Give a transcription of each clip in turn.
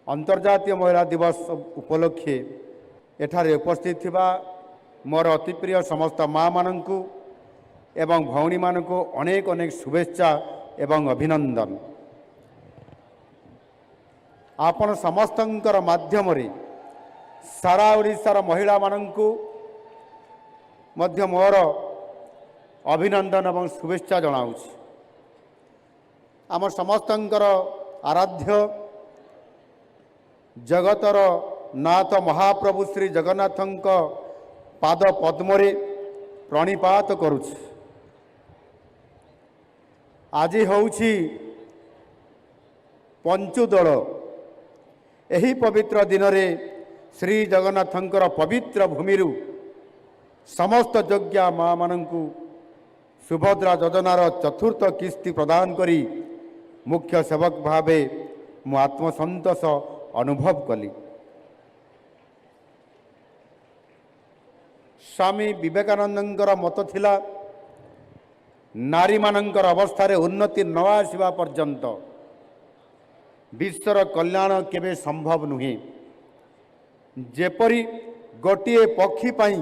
अंतर्जातीय महिला दिवस उपलक्षे एठारे उपस्थित थिबा मोर अति प्रिय समस्त माँ माननकु एवं भौणी माननकु अनेक अनेक शुभेच्छा एवं अभिनंदन। आपण समस्तंकर माध्यम रे सारा ओडिशार महिला माननकु मध्य मोर अभिनंदन एवं शुभेच्छा जनाऊछि। आम समस्तंकर आराध्य जगतर नाथ महाप्रभु श्री जगन्नाथंक पाद पद्मरे प्रणिपात करुछि। आज होउछि पंचुदोल। एही पवित्र दिन रे श्री जगन्नाथंकर पवित्र भूमिरु समस्त योग्या माँ माननकु सुभद्रा योजनार चतुर्थ किस्ती प्रदान करी मुख्य सेवक भावे मु आत्मसंतोष अनुभव कली। स्वामी विवेकानंदर मत थिला नारी मानंकर अवस्था रे उन्नति न आसिबा पर्यंत विश्वर कल्याण केबे संभव नुहे। जेपरी गोटिए पक्षी पाई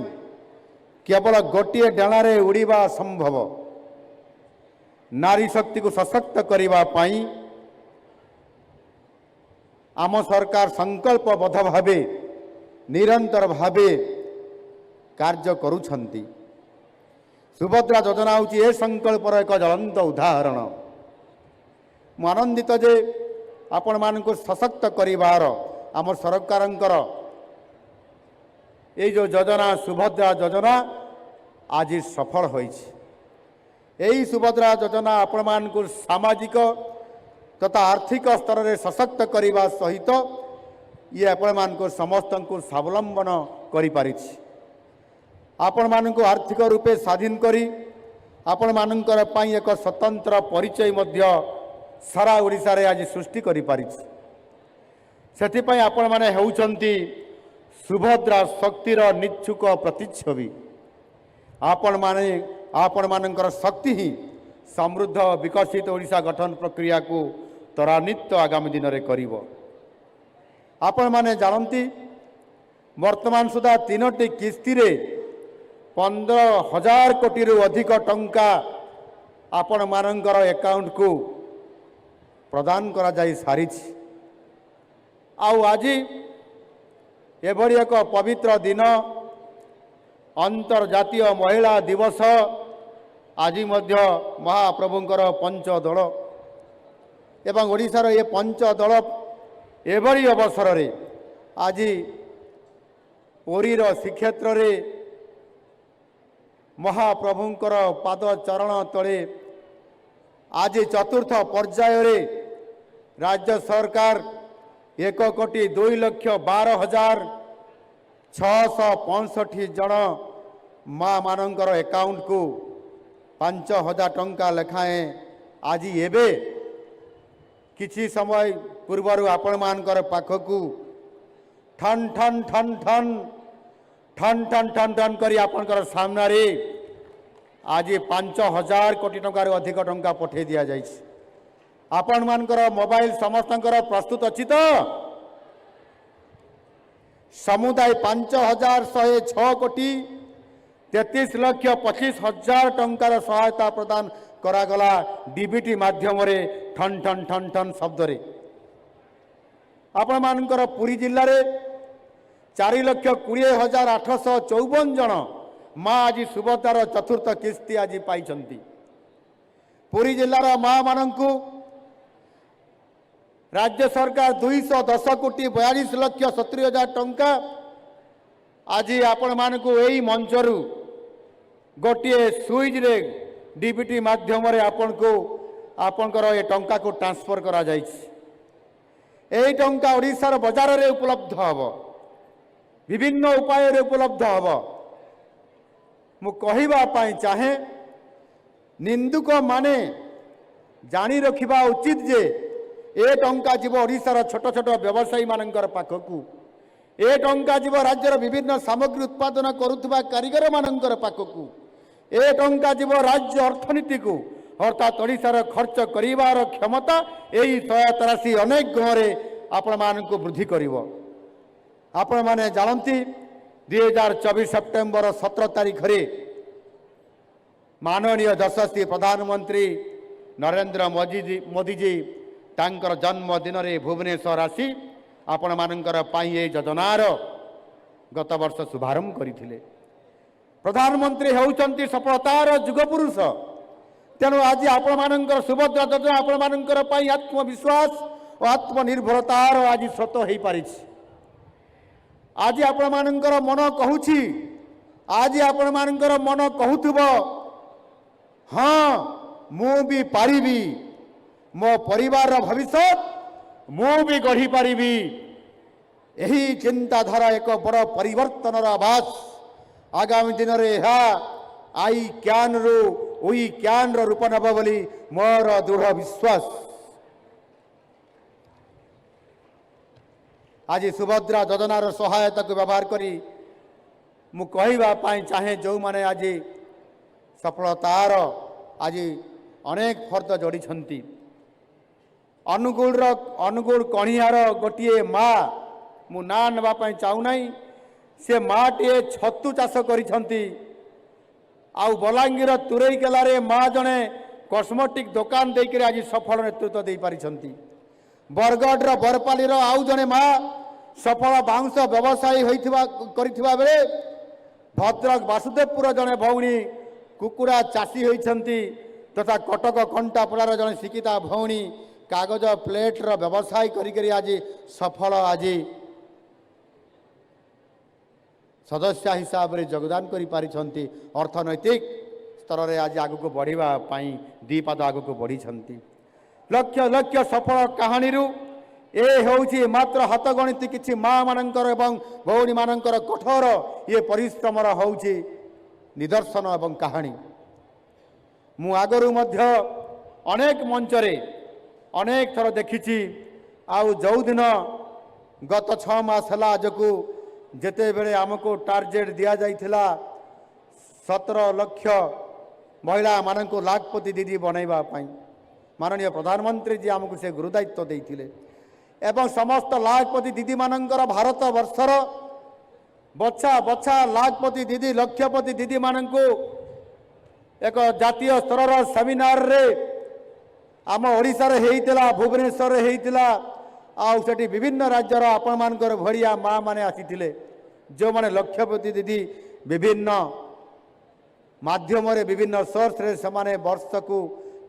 केवल गोटिए डाणारे उड़ीबा संभव, नारी शक्ति को सशक्त करिबा पाई आम सरकार संकल्पबद्ध भावे निरंतर भावे कार्य करुछंती। सुभद्रा योजना होची ए संकल्पर एक ज्वलंत उदाहरण। मु आनंदित जे आपण मानकु सशक्त करिवार आम सरकारंकर ये जो योजना सुभद्रा योजना आज सफल होइछि। यही सुभद्रा योजना आपण मानकु सामाजिक तथा आर्थिक स्तर में सशक्त करने सहित ये आपण मानकु समस्तंकु स्वावलंबन करि पारिछि। आपण मानकु आर्थिक रूपे स्वाधीन करी आपण मानकर पई एक स्वतंत्र परिचय मध्य सारा ओडिशा रे आज सृष्टि करि पारिछि। सेथि पई आपण माने हेउचंती सुभद्रा शक्तिर निच्छुक प्रतिच्छवि। आपण मानकर शक्ति ही समृद्ध विकसित ओडिशा गठन प्रक्रिया को त्वरान्वित आगामी दिन में करिब। आपण माने जानती वर्तमान सुधा 3टी किस्ती रे 15,000 कोटी रु अधिक टंका आपण मानकर अकाउंट को प्रदान करा जाई सारिछि। आउ आज एभली एक पवित्र दिन अंतर्जातीय महिला दिवस आज मध्य महाप्रभुंकर पंचदोल एवं ओडिशार ये पंचदोल एभली अवसर रे आज पुरीर श्रीक्षेत्र रे महाप्रभुंकर पाद चरण तले आज चतुर्थ पर्याय रे राज्य सरकार 1,12,665 जन माँ मानकर अकाउंट को 5,000 टंका लेखाएं आज एबे किछि समय पूर्वर आपण मानकर पाखकू ठन ठन ठन ठन ठन ठन ठन ठन करी आपनकर सामना रे आज 5,000 कोटी टंकार अधिक टंका पठे दिया जाइछि। आपण मानकर मोबाइल समस्तंकर प्रस्तुत अछि तो समुदाय 5,106 कोटी 33,25,000 टंकार सहायता प्रदान करागला डीबीटी माध्यम रे ठन ठन ठन ठन शब्द रे। आपण मानकर पुरी जिल्ला रे 4,20,854 जन माँ आज सुभद्रार चतुर्थ किस्ती आज पाइछंती। पुरी जिल्लार माँ मानंकु राज्य सरकार 210,42,70,000 टंका आज आपण मानकु एई मंचरु गोटे सुइज रे डीबीटी माध्यम रे आपनको आपनकर ए टंका को ट्रांसफर करा जाइछि। एई टंका ओडिशार बाजार रे उपलब्ध हबो, विभिन्न उपाय रे उपलब्ध हबो। मु कहिबा पाई चाहे निंदुक माने जानी रखिबा उचित जे ए टंका जीव ओडिशार छोट छोट व्यवसायी मानकर पाखकू, ए टंका जीव राज्यर विभिन्न सामग्री उत्पादन करुवा कारीगर मानकर पाखकू, ए टंका जीव राज्य अर्थनीति को अर्थात ओडिशार खर्च करिवार क्षमता यही सहायता राशि अनेक गाँव ଆପଣମାନଙ୍କୁ ବୃଦ୍ଧି କରିବ। ଆପଣମାନେ ଜାଣନ୍ତି 2024 ସେପ୍ଟେମ୍ବର 17 ତାରିଖରେ ମାନନୀୟ ଯଶସ୍ୱୀ ପ୍ରଧାନମନ୍ତ୍ରୀ ନରେନ୍ଦ୍ର ମୋଦିଜୀ ତାଙ୍କର ଜନ୍ମଦିନରେ ଭୁବନେଶ୍ୱର ଆସି ଆପଣମାନଙ୍କର ପାଇଁ ଏ ଯୋଜନାର ଗତ ବର୍ଷ ଶୁଭାରମ୍ଭ କରିଥିଲେ। ପ୍ରଧାନମନ୍ତ୍ରୀ ହେଉଛନ୍ତି ସଫଳତାର ଯୁଗପୁରୁଷ। ତେଣୁ ଆଜି ଆପଣମାନଙ୍କର ସୁଭଦ୍ରା ଯୋଜନା ଆପଣମାନଙ୍କର ପାଇଁ ଆତ୍ମବିଶ୍ୱାସ ଓ ଆତ୍ମନିର୍ଭରତାର ଆଜି ସ୍ରୋତ ହୋଇପାରିଛି। ଆଜି ଆପଣମାନଙ୍କର ମନ କହୁଛି, ଆଜି ଆପଣମାନଙ୍କର ମନ କହୁଥିବ, ହଁ ମୁଁ ବି ପାରିବି, ମୋ ପରିବାରର ଭବିଷ୍ୟତ ମୁଁ ବି ଗଢ଼ିପାରିବି। ଏହି ଚିନ୍ତାଧାରା ଏକ ବଡ଼ ପରିବର୍ତ୍ତନର ଆଭାସ ଆଗାମୀ ଦିନରେ ଏହା ଆଇ କ୍ୟାନ୍ରୁ ୱି କ୍ୟାନ୍ର ରୂପ ନେବ ବୋଲି ମୋର ଦୃଢ଼ ବିଶ୍ୱାସ। ଆଜି ସୁଭଦ୍ରା ଯୋଜନାର ସହାୟତାକୁ ବ୍ୟବହାର କରି ମୁଁ କହିବା ପାଇଁ ଚାହେଁ, ଯେଉଁମାନେ ଆଜି ସଫଳତାର ଆଜି ଅନେକ ଫର୍ଦ୍ଦ ଯୋଡ଼ିଛନ୍ତି। ଅନୁଗୁଳ କଣିହାର ଗୋଟିଏ ମା, ମୁଁ ନାଁ ନେବା ପାଇଁ ଚାହୁଁନାହିଁ, ସେ ମାଟିଏ ଛତୁ ଚାଷ କରିଛନ୍ତି। ଆଉ ବଲାଙ୍ଗୀର ତୁରେଇକେଲାରେ ମା ଜଣେ କସ୍ମେଟିକ୍ ଦୋକାନ ଦେଇକରି ଆଜି ସଫଳ ନେତୃତ୍ୱ ଦେଇପାରିଛନ୍ତି। ବରଗଡ଼ର ବରପାଲିର ଆଉ ଜଣେ ମା ସଫଳ ବାଉଁଶ ବ୍ୟବସାୟୀ କରିଥିବା ବେଳେ ଭଦ୍ରକ ବାସୁଦେବପୁର ଜଣେ ଭଉଣୀ କୁକୁଡ଼ା ଚାଷୀ ହୋଇଛନ୍ତି, ତଥା କଟକ କଣ୍ଟାପଡ଼ାର ଜଣେ ଶିକ୍ଷିତା ଭଉଣୀ କାଗଜ ପ୍ଲେଟ୍ର ବ୍ୟବସାୟ କରିକରି ଆଜି ସଫଳ ଆଜି ସଦସ୍ୟ ହିସାବରେ ଯୋଗଦାନ କରିପାରିଛନ୍ତି। ଅର୍ଥନୈତିକ ସ୍ତରରେ ଆଜି ଆଗକୁ ବଢ଼ିବା ପାଇଁ ଦୁଇ ପାଦ ଆଗକୁ ବଢ଼ିଛନ୍ତି। ଲକ୍ଷ ଲକ୍ଷ ସଫଳ କାହାଣୀରୁ ଏ ହେଉଛି ମାତ୍ର ହାତଗଣିତି କିଛି ମା ମାନଙ୍କର ଏବଂ ଭଉଣୀମାନଙ୍କର କଠୋର ଇଏ ପରିଶ୍ରମର ହେଉଛି ନିଦର୍ଶନ ଏବଂ କାହାଣୀ। ମୁଁ ଆଗରୁ ମଧ୍ୟ ଅନେକ ମଞ୍ଚରେ ଅନେକ ଥର ଦେଖିଛି। ଆଉ ଯେଉଁଦିନ ଗତ 6 ମାସ ହେଲା ଆଜକୁ ଯେତେବେଳେ ଆମକୁ ଟାର୍ଗେଟ୍ ଦିଆଯାଇଥିଲା 17 ଲକ୍ଷ ମହିଳାମାନଙ୍କୁ ଲାଖପତି ଦିଦି ବନାଇବା ପାଇଁ, ମାନନୀୟ ପ୍ରଧାନମନ୍ତ୍ରୀ जी ଆମକୁ ସେ ଗୁରୁଦାୟିତ୍ୱ ଦେଇଥିଲେ ଏବଂ ସମସ୍ତ ଲାଖପତି ଦିଦିମାନଙ୍କର ଭାରତ ବର୍ଷର ବଛା ବଛା ଲାଖପତି ଦିଦି ଲକ୍ଷପତି ଦିଦିମାନଙ୍କୁ ଏକ ଜାତୀୟ ସ୍ତରର ସେମିନାରରେ ଆମ ଓଡ଼ିଶାରେ ହେଇଥିଲା, ଭୁବନେଶ୍ୱରରେ ହେଇଥିଲା। ଆଉ ସେଠି ବିଭିନ୍ନ ରାଜ୍ୟର ଆପଣମାନଙ୍କର ଭଳିଆ ମା ମାନେ ଆସିଥିଲେ, ଯେଉଁମାନେ ଲକ୍ଷପତି ଦିଦି ବିଭିନ୍ନ ମାଧ୍ୟମରେ ବିଭିନ୍ନ ସୋର୍ସରେ ସେମାନେ ବର୍ଷକୁ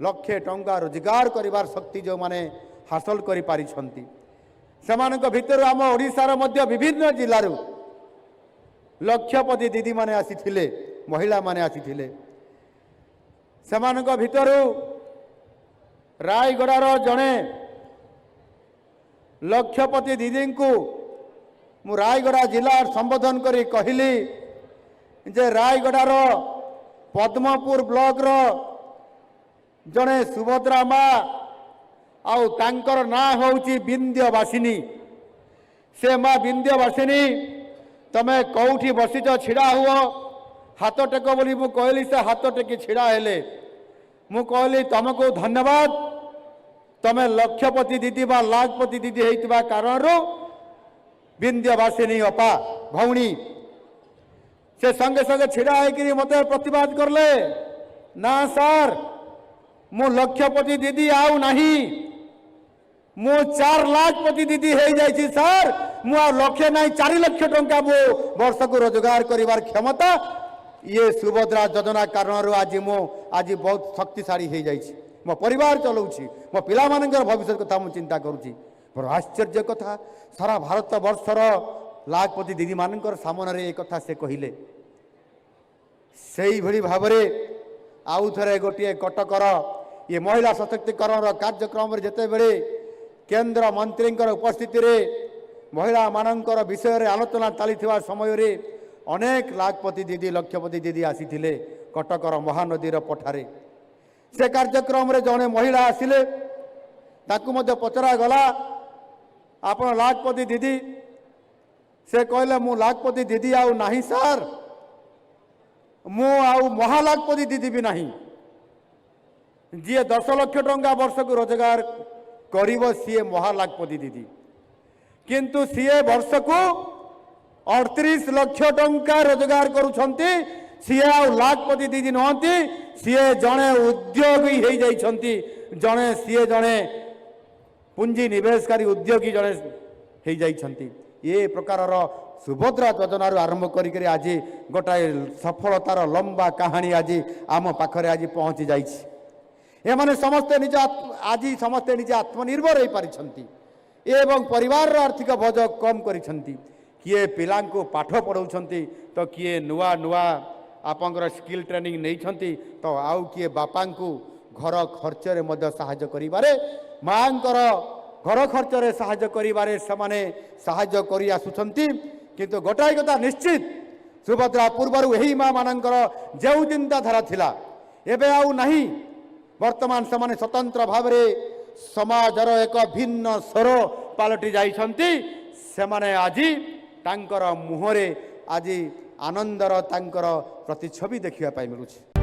ଲକ୍ଷେ ଟଙ୍କା ରୋଜଗାର କରିବାର ଶକ୍ତି ଯେଉଁମାନେ ହାସଲ କରିପାରିଛନ୍ତି। ସେମାନଙ୍କ ଭିତରୁ ଆମ ଓଡ଼ିଶାର ମଧ୍ୟ ବିଭିନ୍ନ ଜିଲ୍ଲାରୁ ଲକ୍ଷପତି ଦିଦିମାନେ ଆସିଥିଲେ, ମହିଳାମାନେ ଆସିଥିଲେ। ସେମାନଙ୍କ ଭିତରୁ ରାୟଗଡ଼ାର ଜଣେ ଲକ୍ଷପତି ଦିଦିଙ୍କୁ ମୁଁ ରାୟଗଡ଼ା ଜିଲ୍ଲା ସମ୍ବୋଧନ କରି କହିଲି ଯେ ରାୟଗଡ଼ାର ପଦ୍ମପୁର ବ୍ଲକର ଜଣେ ସୁଭଦ୍ରା ମା, ଆଉ ତାଙ୍କର ନାଁ ହେଉଛି ବିନ୍ଧ୍ୟବାସିନୀ। ସେ ମା ବିନ୍ଧ୍ୟବାସିନୀ, ତମେ କେଉଁଠି ବସିଛ ଛିଡ଼ା ହୁଅ, ହାତ ଟେକ ବୋଲି ମୁଁ କହିଲି। ସେ ହାତ ଟେକି ଛିଡ଼ା ହେଲେ। ମୁଁ କହିଲି ତମକୁ ଧନ୍ୟବାଦ, ତମେ ଲକ୍ଷପତି ଦିଦି ବା ଲାଖପତି ଦିଦି ହେଇଥିବା କାରଣରୁ ବିନ୍ଧ୍ୟବାସିନୀ ଅପା ଭଉଣୀ ସେ ସଙ୍ଗେ ସଙ୍ଗେ ଛିଡ଼ା ହେଇକିରି ମୋତେ ପ୍ରତିବାଦ କଲେ, ନା ସାର୍ ମୁଁ ଲକ୍ଷପତି ଦିଦି ଆଉ ନାହିଁ, ମୁଁ 4 ଲାଖପତି ଦିଦି ହେଇଯାଇଛି ସାର୍। ମୁଁ ଆଉ ଲକ୍ଷେ ନାହିଁ 4 ଲକ୍ଷ ଟଙ୍କା ମୁଁ ବର୍ଷକୁ ରୋଜଗାର କରିବାର କ୍ଷମତା ଇଏ ସୁଭଦ୍ରା ଯୋଜନା କାରଣରୁ ଆଜି ବହୁତ ଶକ୍ତିଶାଳୀ ହେଇଯାଇଛି। ମୋ ପରିବାର ଚଲାଉଛି, ମୋ ପିଲାମାନଙ୍କର ଭବିଷ୍ୟତ କଥା ମୁଁ ଚିନ୍ତା କରୁଛି। ବଡ଼ ଆଶ୍ଚର୍ଯ୍ୟ କଥା, ସାରା ଭାରତ ବର୍ଷର ଲାଖପତି ଦିଦିମାନଙ୍କର ସାମନାରେ ଏ କଥା ସେ କହିଲେ। ସେଇଭଳି ଭାବରେ ଆଉ ଥରେ ଗୋଟିଏ କଟକର ଇଏ ମହିଳା ସଶକ୍ତିକରଣର କାର୍ଯ୍ୟକ୍ରମରେ ଯେତେବେଳେ କେନ୍ଦ୍ର ମନ୍ତ୍ରୀଙ୍କର ଉପସ୍ଥିତିରେ ମହିଳାମାନଙ୍କର ବିଷୟରେ ଆଲୋଚନା ଚାଲିଥିବା ସମୟରେ ଅନେକ ଲାଖପତି ଦିଦି ଲକ୍ଷପତି ଦିଦି ଆସିଥିଲେ କଟକର ମହାନଦୀର ପଠାରେ। ସେ କାର୍ଯ୍ୟକ୍ରମରେ ଜଣେ ମହିଳା ଆସିଲେ, ତାଙ୍କୁ ମଧ୍ୟ ପଚରାଗଲା ଆପଣ ଲାଖପତି ଦିଦି? ସେ କହିଲେ ମୁଁ ଲାଖପତି ଦିଦି ଆଉ ନାହିଁ ସାର୍, ମୁଁ ଆଉ ମହାଲାଖପତି ଦିଦି ବି ନାହିଁ। ଯିଏ 10 ଲକ୍ଷ ଟଙ୍କା ବର୍ଷକୁ ରୋଜଗାର କରିବ ସିଏ ମହାଲାଖପତି ଦିଦି। किंतु सीए वर्ष को 38 लाख टंका रोजगार करुछंती सीए आ लाखपति दीदी नहंती सीए जड़े उद्योगी हो जाइछंती जड़े सीए जड़े पुंजी निवेशकारी उद्योगी जड़े हो जाइछंती ये प्रकार सुभद्रा योजना आरंभ करी आज गोटाए सफलतार लंबा कहानी आज आम पाखरे आज पहुंची जाइछि एमाने समस्ते निज आज समस्ते निजे आत्मनिर्भर हो पारिछंती एवं परिवार आर्थिक बोझ कम करिछंती किए पिलांको पाठ पढ़ाउछंती तो किए नुआ नुआ आपंकर स्किल ट्रेनिंग नहीं तो आउ किए बापांकु घर खर्चरे मध्य साहाय्य करिबारे मांकर घर खर्चरे साहाय्य करिबारे समाने साहाय्य करि आसुछंती किंतु गोटाए कथा निश्चित सुभद्रा पूर्वरु एही मां मानकर जेउ चिंताधारा थिला एबे आउ नाही वर्तमान समाने स्वतंत्र भावरे समाजर एक भिन्न स्वर पालटि जाइछंती सेमाने आजी तांकर मुहरे आज आनंदर तांकर प्रतिछवि देखिया पाई मिलुछि।